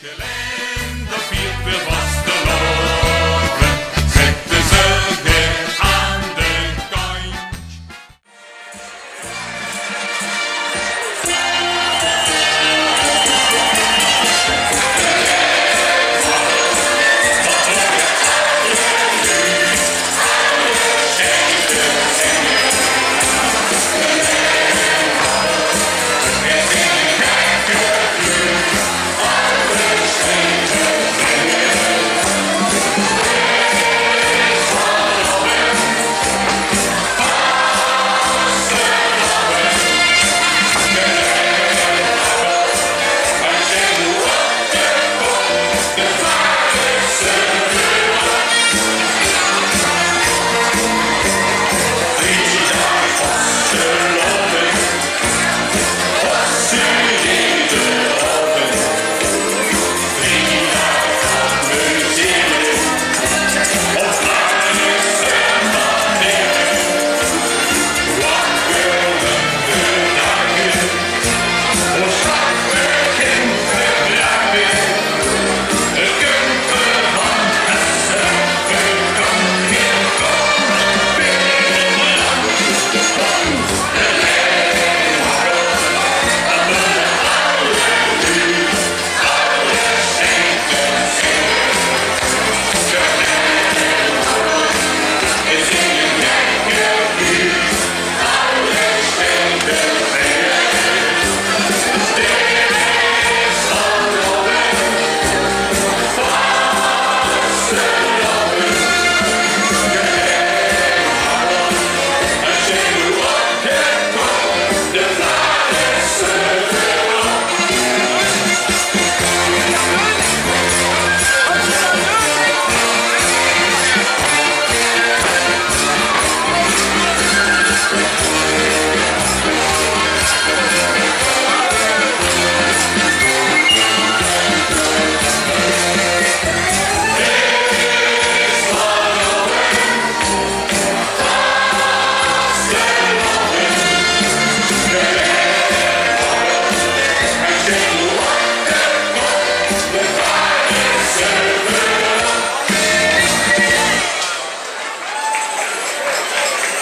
Geländer viert weer vaste lopen, zetten ze weer aan de kant.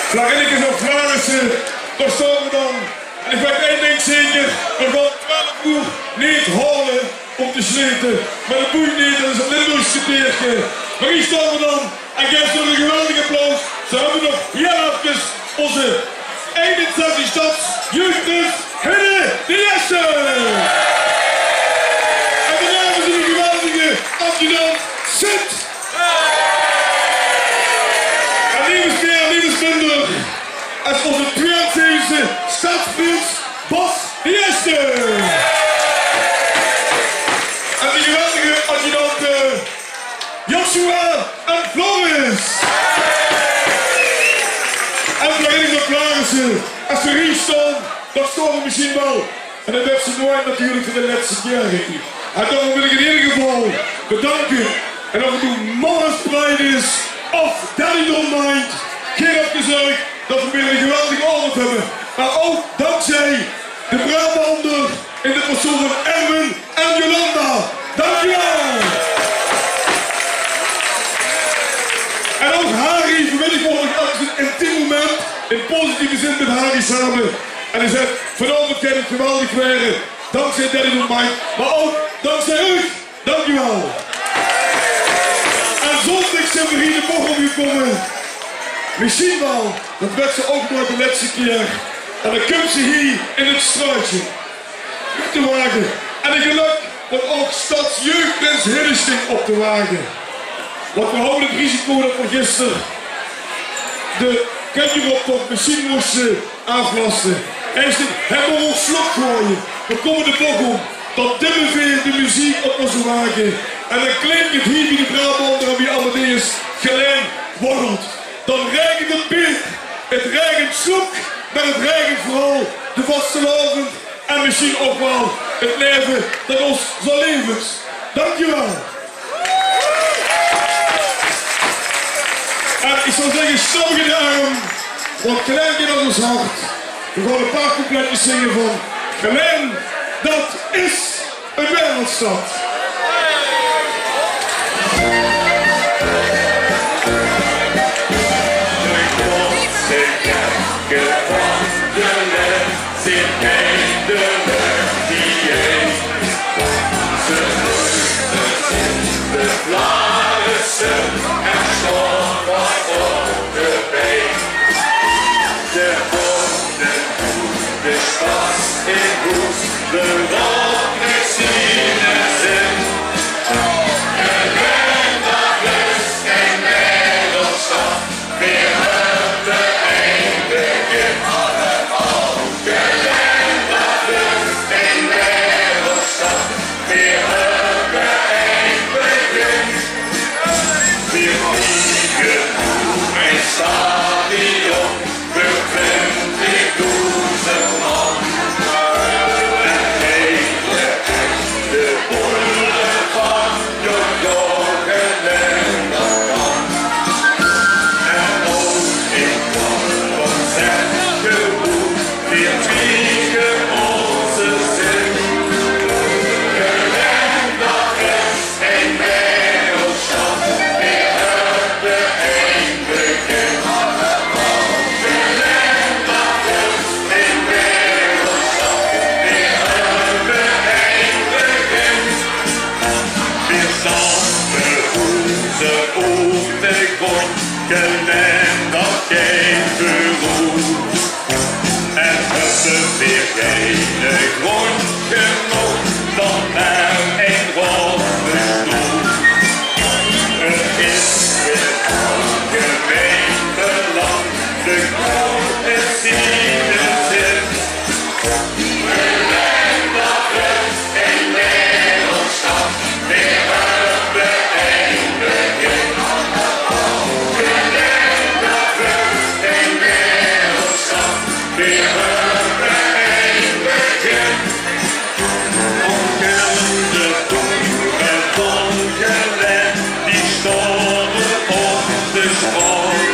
Vlaggennikkers op Vlaarsen, daar staan we dan. En ik weet één ding zeker, we gaan 12 uur niet halen om te sleten. Maar dat boeit niet, dat is een Limburgse teertje. Maar hier staan we dan en geef ze een geweldig applaus. Zo hebben we nog heel even onze 61 stads jeugdbus Hidde de Jesse. En daarna hebben ze een geweldige adjudant Sint. Minder als onze 22e stadsprins Bas de Jesse. En die geweldige adjudanten Joshua en Floris. En Vlaggennikkers op Vlaarsen. Als we hier staan, dan staan we misschien wel. En dat werd ze nooit natuurlijk voor de laatste keer. En daarom wil ik in ieder geval bedanken. En of het nu Mama's Pride is of Daddy Don't Mind. Geen opgezorgd dat we weer een geweldige avond hebben. Maar ook dankzij de Brabander in de persoon van Erwin en Jolanda. Dankjewel! En ook Harry, vanmiddag vond ik altijd een intiem moment, in positieve zin met Harry samen. En hij zegt, vanavond kan het geweldig werden, dankzij Daddy Don't Mind, maar ook dankzij u. Dankjewel! En zondag zijn we hier de bocht opgekomen. Misschien wel, dat werd ze ook nooit de laatste keer. En dan komt ze hier in het struitje op te wagen. En een geluk om ook stadsjeugdprins Hiddesting op te wagen. Want we houden het risico dat we gisteren de kenjeroptocht misschien moesten aflasten. Eerst hebben we ons slot gooien. We komen de blok om. Dan dimmen we de muziek op onze wagen. En dan klinkt het hier bij de Brabander en bij Amadeus gelijk worrelt. Dan regent het beeld, het regent sloek, maar het regent vooral de vastelavond en misschien ook wel het leven dat ons zal leven. Dankjewel. En ik zou zeggen, stap je de arm, want klein in ons hart. We gaan een paar coupletjes zingen van Geleen, dat is een wereldstad. Geländer geen beroep. En het is weer geen grond genoeg dan naar een rollenstoel. Het is weer algemeen belang, de grond is in het zin. Geländer is een wereldstad, weer hebben een begin. Weer hebben een begin. Ontkende boeren van Geleen, die stonden op de schoot.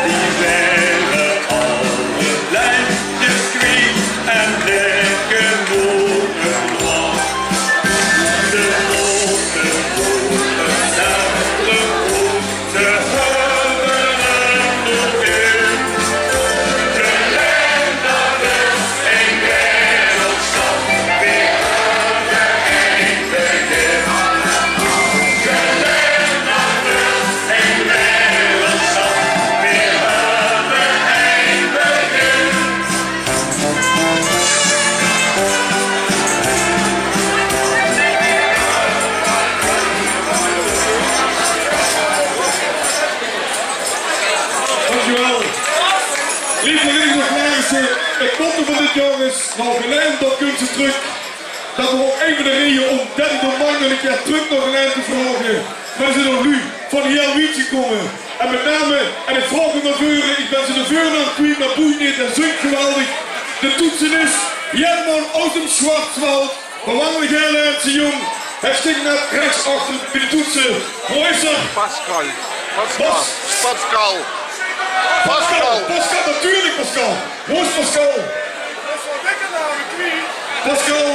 Die werden alle lijntjes kwijt en lekker boeren rond. De grote boeren zuilen goed, ze hebben een begin. Dankjewel. Lieve Ringersplaatsen, ik vond van dit jongens, nou geleid dat kunt ze terug. Dat we ook een van de reden om 30 maanden een keer terug nog een eind te vragen. Maar ze zijn nog nu van heel wiet gekomen. En met name, en ik vraag hem naar voren, ik ben ze de vuur naar Queen, maar boeit niet, en zingt geweldig. De toetsenist, Jelman uit dem Schwarzwald, verwandelijk heel erg jong. Hij stikt net rechts achter bij de toetsen. Hoe is er? Pascal. Pascal, natuurlijk Pascal. Hoe is Pascal? Pascal.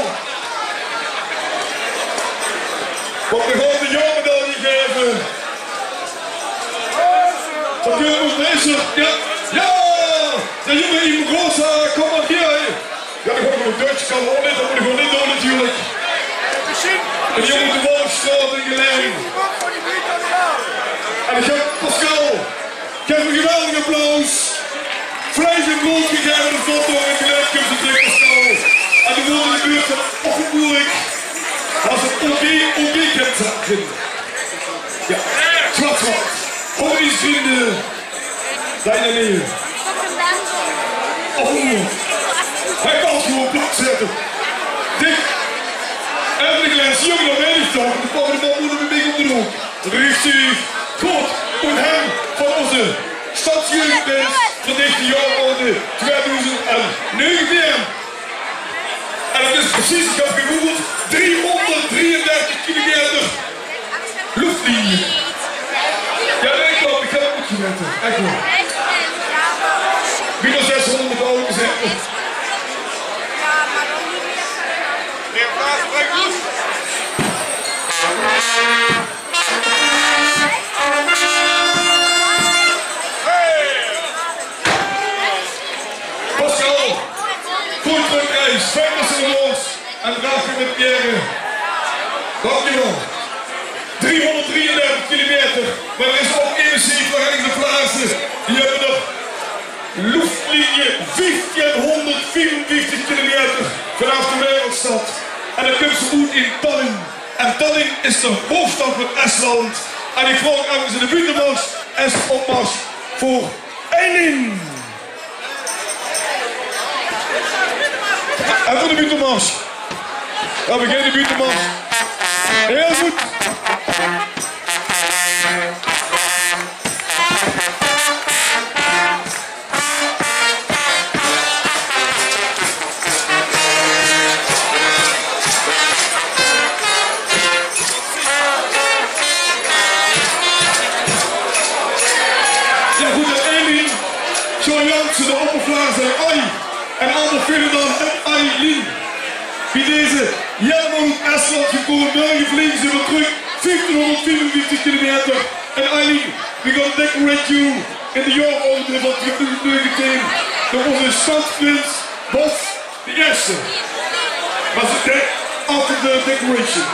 Wat we gewoon de jongemedaille geven. Dat jullie nog deze. Ja, ja. De jongen in Rosa, kom maar hier. Ja, dan ga ik nog Duits kan wel niet, dat moet ik gewoon niet doen natuurlijk. En de jongen de Wolfstraat in Geleen. En ik heb Pascal. Ik heb een geweldig applaus. Vlees en brood gegeven de foto en gelijk komt de druk Pascal. En de volgende beurt van ongemoeilijk. Als het onbekend zijn. Ja, Schwarzwald. Hoor eens vrienden. Zijn er neer. Oh, hij kan het gewoon plat zetten. Dik. En de glens, jongen, dat weet ik toch. De volgende bal moeten we een beetje op de hoek. Richtig. Goed. Und hem van onze stadsjeugdbest van 19 jaar oude 2019. En dat is precies, ik heb gegoogeld, 333 kilometer luchtlinie. Ja, nee, ik heb het goed gemeten. Echt wel. Wie nog 600 met de auto zetten. Pascal, goed terugreis, verder zijn los en draag je met Pierre. Dankjewel. 333 kilometer, maar er is ook energie waar ik de plaatsen. Die hebben nog luchtlinie 1554 kilometer vanaf de wereldstad. En dan komt ze goed in Tallinn. En Tallinn is de hoofdstad van Estland. En ik vraag even in de buitenmars en opmars voor Eileen. En voor de buitenmars. Ja, we beginnen de buitenmars. Heel goed. De oppervlaag zijn Ai en anderen vinden dan Eileen. Bij deze helemaal uit Estland gekomen, België vliegen ze weer terug, 1554 kilometer. En Eileen, we gaan decorate you in de jaarorde van 2019 door onze stadsprins Bas de Eerste. Maar ze denkt after the decoration.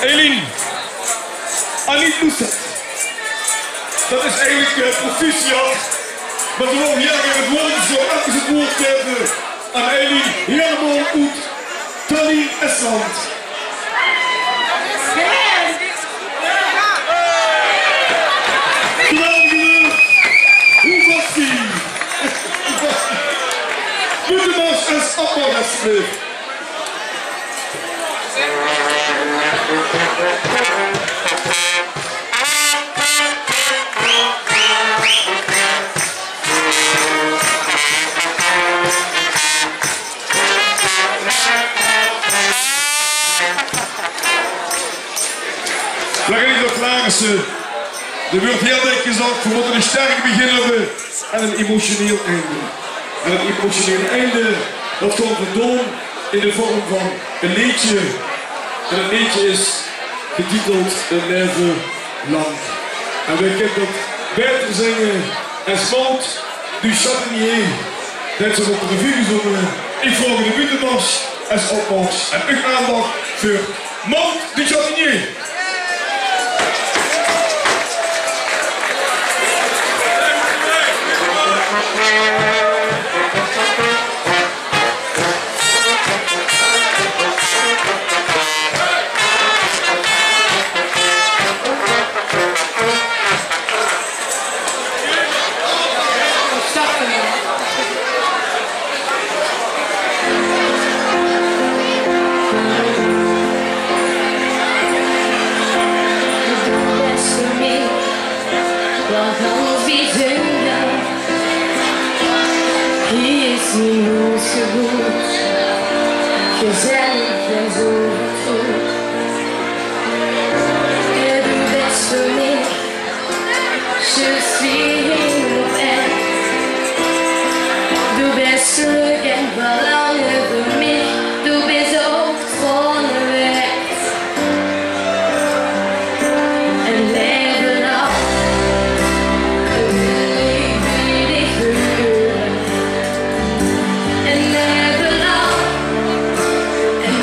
Eline, Aniet Loeset. Dat is eigenlijk proficiat. Maar we mogen jagen in het woord, zo even het woord geven aan Eline helemaal goed. Tallinn Estland. Geweldige, hoe was die? Buitenmars en Stappel, alsjeblieft. We gaan niet nog klaar ze. Er wordt heel dik gezegd, we moeten een sterk begin hebben en een emotioneel einde. En het emotionele einde, dat komt vandoor in de vorm van een liedje. En het liedje is getiteld Een leven lang. En we kunnen het beter zingen en Smout du Chardinier. Dat ze op de revue gezongen. Ik volg de buitenmars en opmars. En uw aandacht voor Smout du Chardinier. Gezellig en zo goed. Et du bestonné, je suis ouvert. Du bist ryggen ballan över mig. Du bist åkt från rätt. En lever av en liv i ditt huvud. En lever av en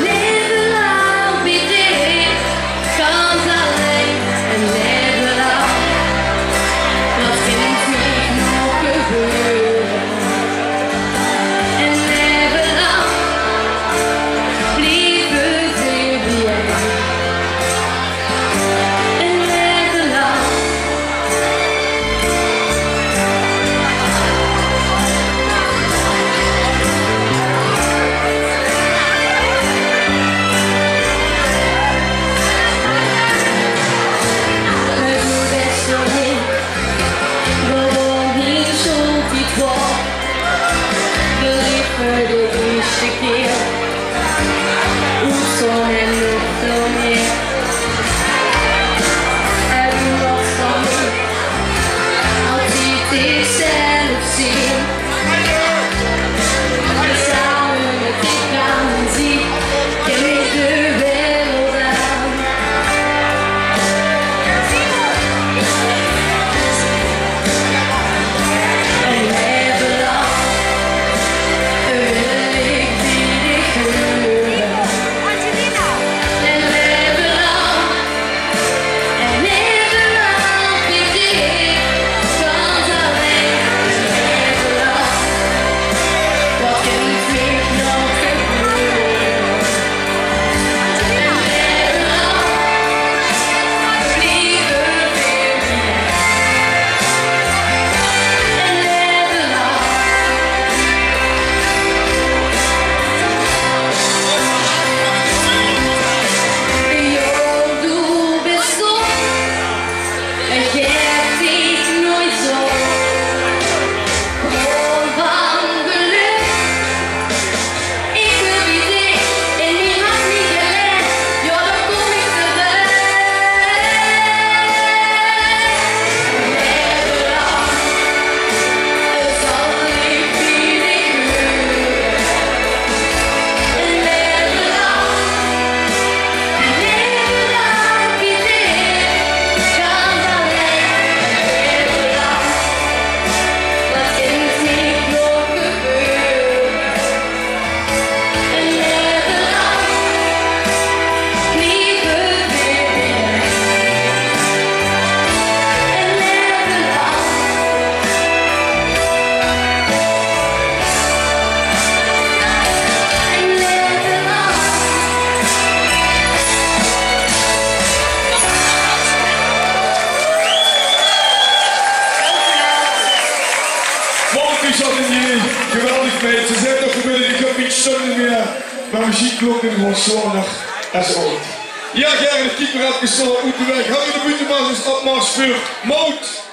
klonken gewoon zwanger als ooit. Ja, Gerrit, de keeper had gestolen uit de weg. Hadden de buitenmaas is opmars voor Mout.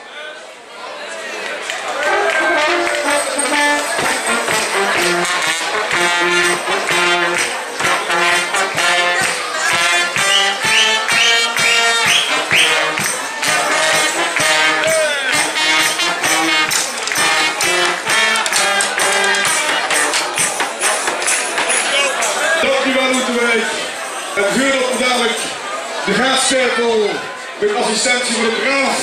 En voordat we dadelijk de gaascherpel met assistentie van de graaf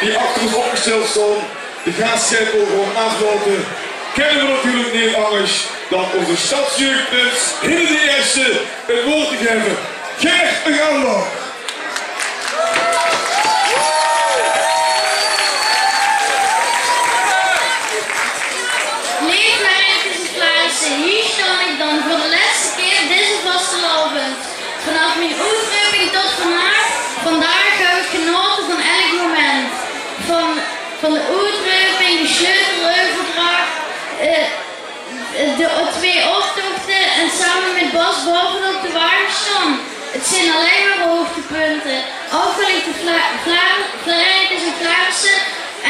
die achter ons opgesteld stond, de gaascherpel gewoon aflopen, kennen we natuurlijk niet anders dan onze stadsjeugdprins Hille de Eerste het woord te geven. Ger, een gang. Hier sta ik dan voor de laatste keer deze vastelovend. Vanaf mijn uitroeping tot vandaag heb ik genoten van elk moment. Van de uitroeping, de sleuteloverdracht, de twee optochten en samen met Bas bovenop de wagen staan. Het zijn alleen maar hoogtepunten. Afgeleid de Flarijntjes en Klaarsen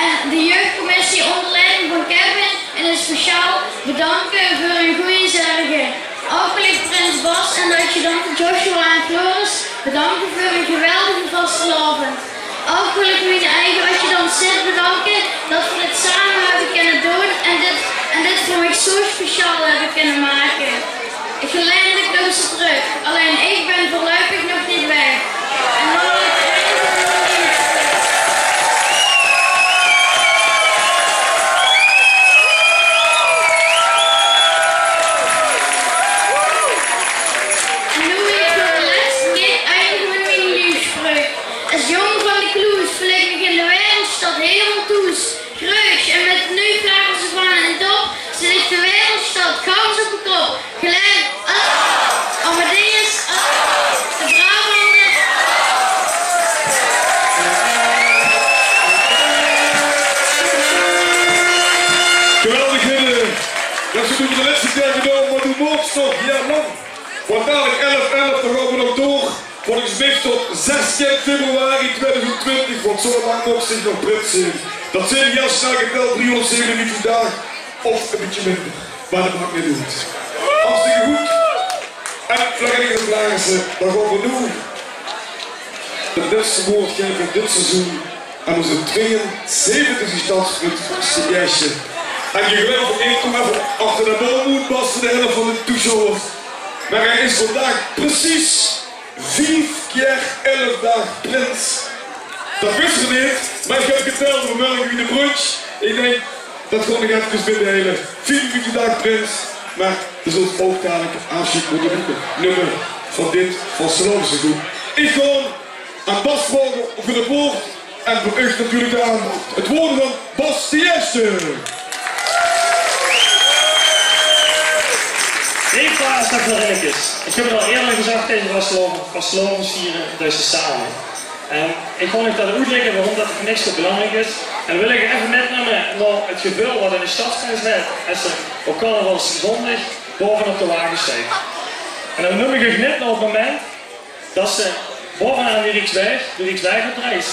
en de jeugdcommissie onder leiding van Kevin en een speciaal bedanken voor hun goede zorgen. Afgeleid Prins Bas en de adjudant Joshua en Floris bedanken voor een geweldige vastelovend. Afgeleid mijn eigen adjudant Sid bedanken dat we het samen hebben kunnen doen en dit voor mij zo speciaal hebben kunnen maken. Ik verleen de klooster terug, alleen ik ben voorlopig nog niet weg. En dan als jong van de Kloes verleek ik in de wereldstad helemaal toes. Greus en met nu vragen ze van en top, zit ik de wereldstad, gans op de kop. Gelijk, Amadeus, de Brabander. Geweldig Hille. Dat ze doen de laatste keer gedaan, maar doe morgen nog, ja man. Want dadelijk 11-11, dan gaan we nog door. Volgens mij tot 16 februari 2020, want zo lang nog zich nog prins zijn. Dat zijn heel snel geteld 397 dagen, of een beetje minder. Maar dat maakt niet uit. Hartstikke goed. En Vlaggenige Vlaarsen, dan gaan we nu het beste woord geven dit seizoen aan onze 72e stadsprins de Jasje. En je gelooft van 1,5 achter de boom moet passen de helft van de toeschouwers. Maar hij is vandaag precies 4 keer 11 dagen prins. Dat wist je niet, maar ik heb geteld vanmorgen in de brunch. Ik denk dat gewoon nog even binnenhelen. 4 dagen prins, maar er zult ook dadelijk aanschiet moeten roepen. Nummer van dit vastelovenseizoen. Ik ga aan Bas vragen voor het woord en voor u natuurlijk de aandacht. Het woord van Bas de Eerste. Geen plaats naar Florinnekes. Ik heb het al eerder gezegd tegen vastelovens vieren, dus samen. En ik kon niet dat uitleggen waarom dat niks zo belangrijk is. En dan wil ik even metnemen naar het gebeuren wat in de stadsgrens net als er op carnavalszondag bovenop de wagen steekt. En dan noem ik het net op het moment dat ze bovenaan de Rijksweg oprijst.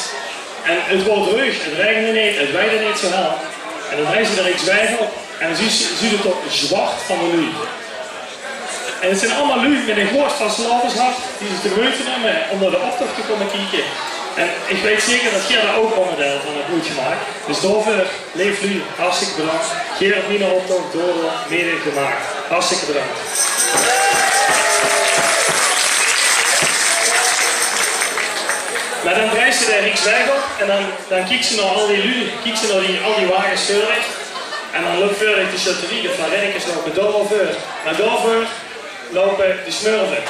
En het wordt ruig, het regende niet, het weide niet zo hel. En dan rijden ze de Rijksweg op en dan zie je het op zwart van de lui. En het zijn allemaal lui met een groot vastelovenshart die ze de moeite nemen om naar de optocht te komen kijken. En ik weet zeker dat Gerda ook onderdeel van het moet gemaakt. Dus daarvoor leef lui, hartstikke bedankt. Gerda Wiener optocht door mede gemaakt. Hartstikke bedankt. Maar dan prijst ze de Rijksweg op en dan kijkt ze naar al die lui, kijkt ze naar al die wagens verder. En dan loopt verder de chaterie, de Florinnekes lopen daarover. Maar daarvoor lopen de smurfen.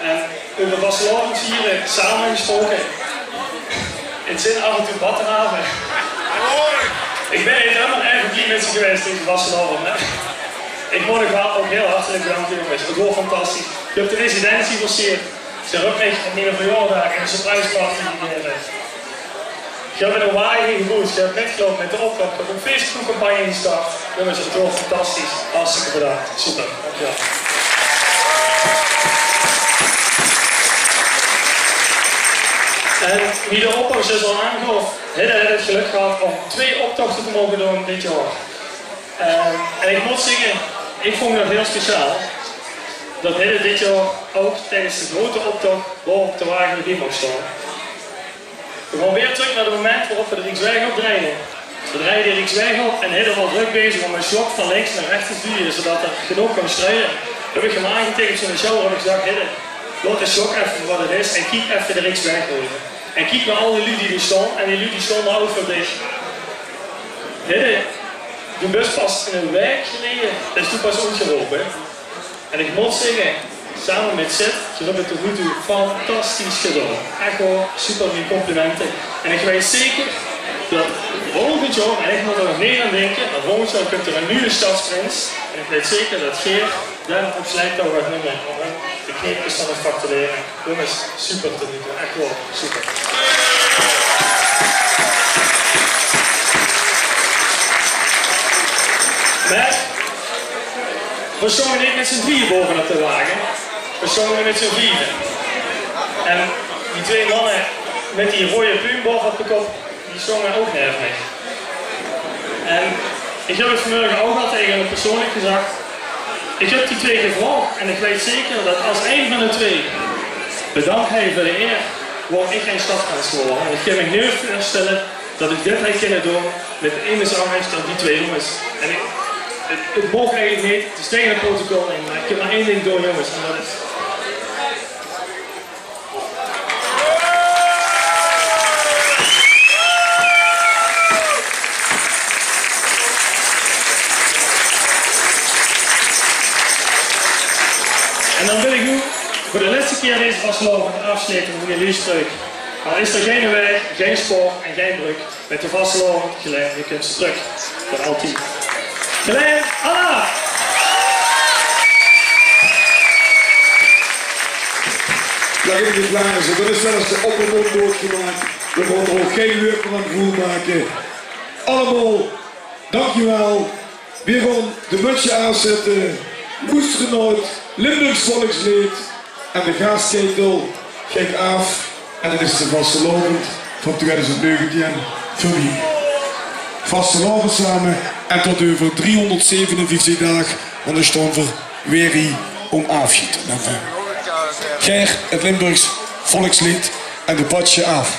En over vastelovens hier samengesproken. Het zijn af en toe battenhaven. Ik ben helemaal erg blij met ze geweest in de vastelovend. Ik moet nog wel ook heel hartelijk bedanken jongens. Het wordt fantastisch. Je hebt de residentie versierd. Ze hebben ook echt een nieuwe verjaardag en een surprise party gegeven. Je hebt een waaier gevoerd, je hebt net gelopen met de opdracht, je hebt een Facebook-campagne gestart. Jongens, het wordt fantastisch. Hartstikke bedankt. Super, dankjewel. wie de oppas is al aangaf, heeft het geluk gehad om 2 optochten te mogen doen dit jaar. En ik moet zeggen, ik vond dat heel speciaal. Dat hij dit jaar ook tijdens de grote optocht boven de wagen mocht staan. We gaan weer terug naar het moment waarop we de Rijksweg opdraaien. We draaien de Rijksweg op en hij is al druk bezig om een schok van links naar rechts te sturen, zodat er genoeg kan strijden. Heb ik hem aangetekend in de show en ik gezegd, laat de schok even wat het is en kijk even de Rijksweg over. En kijk naar alle lui die staan en die lui die stonden ook voor dicht. De bus pas een week geleden, dat is toen pas omgelopen. En ik moet zeggen, samen met Sid, je hebt het tot nu toe fantastisch gedaan. Echt wel super goede complimenten. En ik weet zeker dat volgend jaar, en ik moet er nog meer aan denken, dat volgend jaar komt er een nieuwe stadsprins. En ik weet zeker dat Geer daar op slijktouw gaat nemen om de kneepjes van het vak te leren. Jongens, super tot nu toe. Echt wel super. Maar we zongen niet met z'n drieën bovenop de wagen, we zongen met z'n vieren. En die 2 mannen met die rode pluim bovenop de kop, die zongen ook nergens mee. En ik heb het vanmorgen ook al tegen hem persoonlijk gezegd. Ik heb die 2 gevraagd en ik weet zeker dat als een van de 2 bedankt heeft voor de eer, word ik geen stadgrens geworden. En ik kan me nu voorstellen dat ik dit heb kunnen doen met de ene zangers dan die 2 jongens. En het mocht eigenlijk niet, het is tegen het protocol in, maar ik heb maar één ding door jongens en dat is... En dan wil ik nu voor de laatste keer deze vastlopen afsluiten met jullie spreuk. Al is er geen weg, geen spoor en geen brug, met de vastlopen gelijk, je kunt ze terug, voor altijd. Gelijk, Allah! Lag in de glazen, dat is zelfs de op- en onderdood gemaakt. We gaan er ook geen werk van gevoel maken. Allemaal, dankjewel. We gaan de mutsje aanzetten. Moestergenoot, Limburgs volkslied en de gaasketel gek af. En dan is de vastelovend van 2019 voor wie. Vastelovend samen en tot over 357 dagen, want er staan voor weer om afschiet. Ger, het Limburgs volkslied en de patje af.